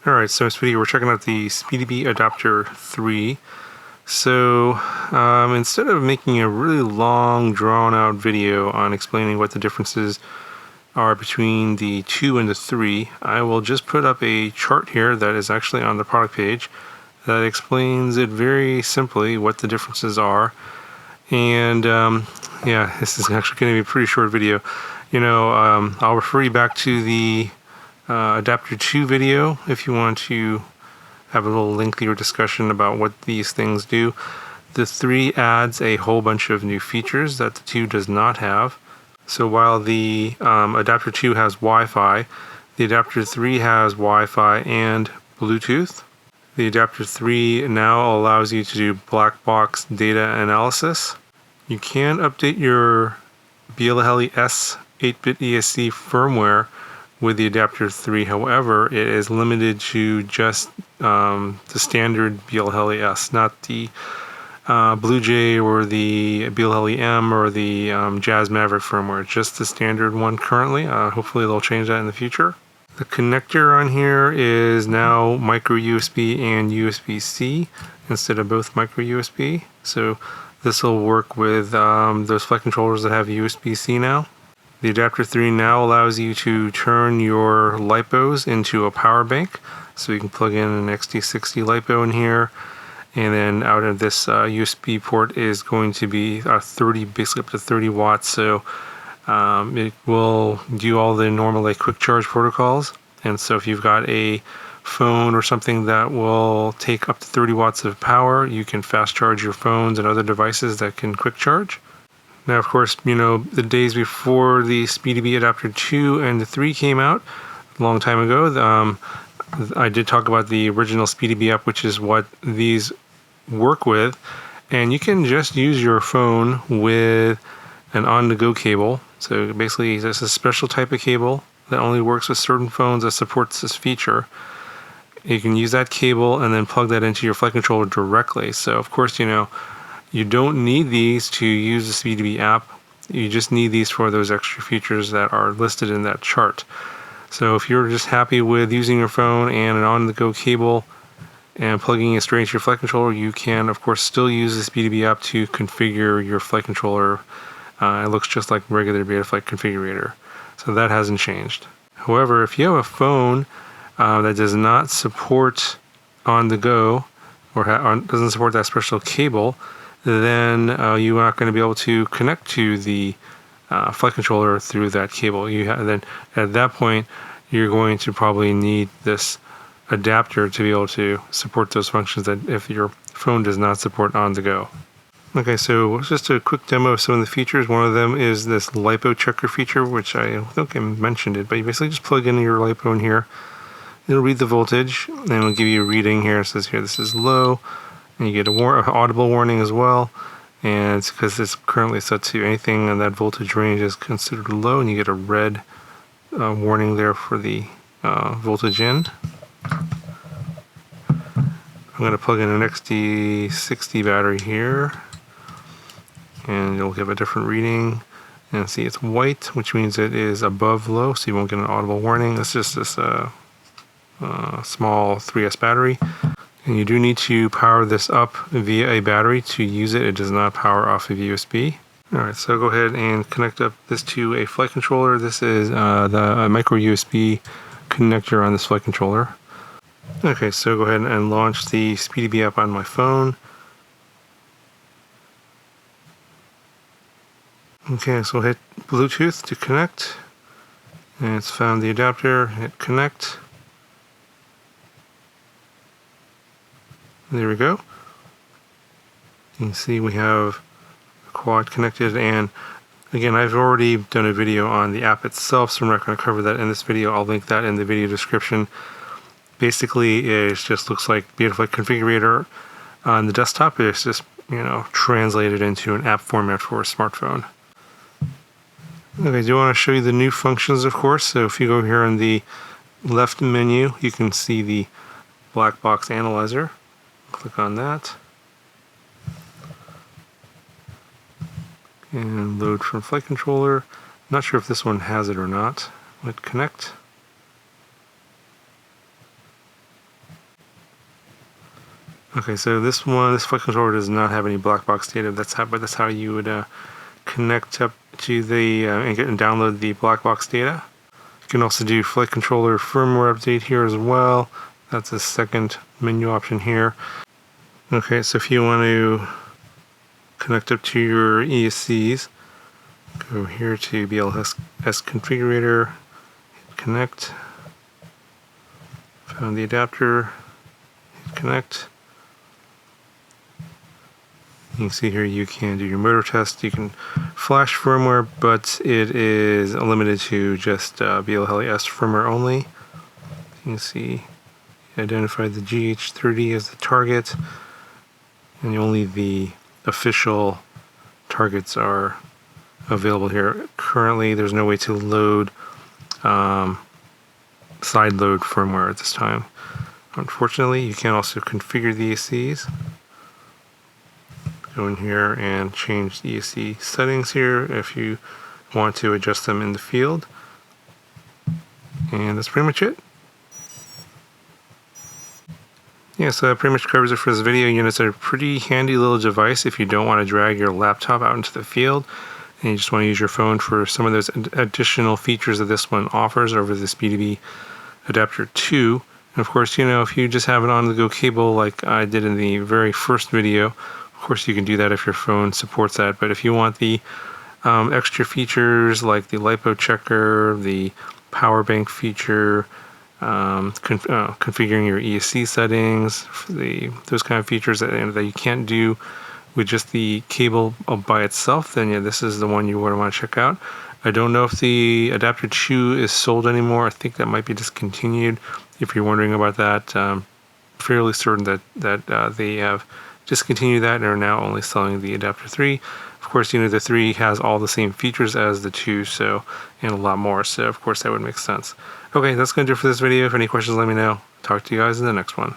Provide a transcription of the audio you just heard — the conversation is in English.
Alright, so Speedy, we're checking out the SpeedyBee Adapter 3. So instead of making a really long, drawn-out video on explaining what the differences are between the 2 and the 3, I will just put up a chart here that is actually on the product page that explains it very simply what the differences are. And yeah, this is actually going to be a pretty short video. I'll refer you back to the Adapter 2 video if you want to have a little lengthier discussion about what these things do. The 3 adds a whole bunch of new features that the 2 does not have. So while the Adapter 2 has Wi-Fi, the Adapter 3 has Wi-Fi and Bluetooth. The Adapter 3 now allows you to do black box data analysis. You can update your BLHeli-S 8-bit ESC firmware with the Adapter 3. However, it is limited to just the standard BLHeli-S, not the Blue Jay or the BLHeli-M or the Jazz Maverick firmware, just the standard one currently. Hopefully they'll change that in the future. The connector on here is now micro USB and USB-C instead of both micro USB. So this will work with those flight controllers that have USB-C now. The Adapter 3 now allows you to turn your Lipos into a power bank. So you can plug in an XT60 Lipo in here, and then out of this USB port is going to be basically up to 30 watts. So it will do all the normal quick charge protocols. And so if you've got a phone or something that will take up to 30 watts of power, you can fast charge your phones and other devices that can quick charge. Now, of course, the days before the SpeedyBee Adapter 2 and the 3 came out, a long time ago, I did talk about the original SpeedyBee app, which is what these work with. And you can just use your phone with an on-the-go cable. So basically, there's a special type of cable that only works with certain phones that supports this feature. You can use that cable and then plug that into your flight controller directly. So, of course, you don't need these to use the SpeedyBee app. You just need these for those extra features that are listed in that chart. So if you're just happy with using your phone and an on-the-go cable and plugging it straight into your flight controller, you can, of course, still use the SpeedyBee app to configure your flight controller. It looks just like regular Betaflight configurator. So that hasn't changed. However, if you have a phone that does not support on-the-go or doesn't support that special cable, then you're not going to be able to connect to the flight controller through that cable. Then at that point, you're going to probably need this adapter to be able to support those functions that if your phone does not support on-the-go. Okay, so just a quick demo of some of the features. One of them is this Lipo Checker feature, which I think I mentioned it, but you basically just plug in your Lipo in here. It'll read the voltage, and it'll give you a reading here. It says here this is low, and you get an audible warning as well. And it's because it's currently set to anything in that voltage range is considered low, and you get a red warning there for the voltage in. I'm going to plug in an XT60 battery here, and you'll give a different reading. And see, it's white, which means it is above low, so you won't get an audible warning. It's just this small 3S battery. And you do need to power this up via a battery to use it. It does not power off of USB. Alright, so go ahead and connect up this to a flight controller. This is the micro USB connector on this flight controller. Okay, so go ahead and launch the SpeedyBee app on my phone. Okay, so hit Bluetooth to connect. And it's found the adapter, hit connect. There we go. You can see we have the quad connected, and again, I've already done a video on the app itself, so I'm not going to cover that in this video. I'll link that in the video description. Basically, it just looks like Betaflight configurator on the desktop. It's just translated into an app format for a smartphone. Okay, I do want to show you the new functions, of course. So if you go here in the left menu, you can see the black box analyzer. Click on that. And load from flight controller. Not sure if this one has it or not. Hit connect. Okay, so this flight controller does not have any black box data. That's how you would connect up to the and download the black box data. You can also do flight controller firmware update here as well. That's a second menu option here. Okay, so if you want to connect up to your ESCs, go here to BLS configurator, hit connect, found the adapter, hit connect. You can see here you can do your motor test. You can flash firmware, but it is limited to just BLS firmware only. You can see identify the GH30 as the target, and only the official targets are available here. Currently, there's no way to load side load firmware at this time. Unfortunately, you can also configure the ESCs. Go in here and change the ESC settings here if you want to adjust them in the field. And that's pretty much it. Yeah, so that pretty much covers it for this video. It's a pretty handy little device if you don't want to drag your laptop out into the field and you just want to use your phone for some of those additional features that this one offers over the SpeedyBee Adapter 2. And of course, if you just have an on-the-go cable like I did in the very first video, of course you can do that if your phone supports that. But if you want the extra features like the Lipo Checker, the power bank feature, configuring your ESC settings, those kind of features that you can't do with just the cable by itself, then yeah, this is the one you want to check out. I don't know if the Adapter 2 is sold anymore. I think that might be discontinued. If you're wondering about that, fairly certain that they have discontinued that and are now only selling the Adapter 3. Of course, the 3 has all the same features as the 2, and a lot more, so of course that would make sense. Okay, that's going to do it for this video. If any questions, let me know. Talk to you guys in the next one.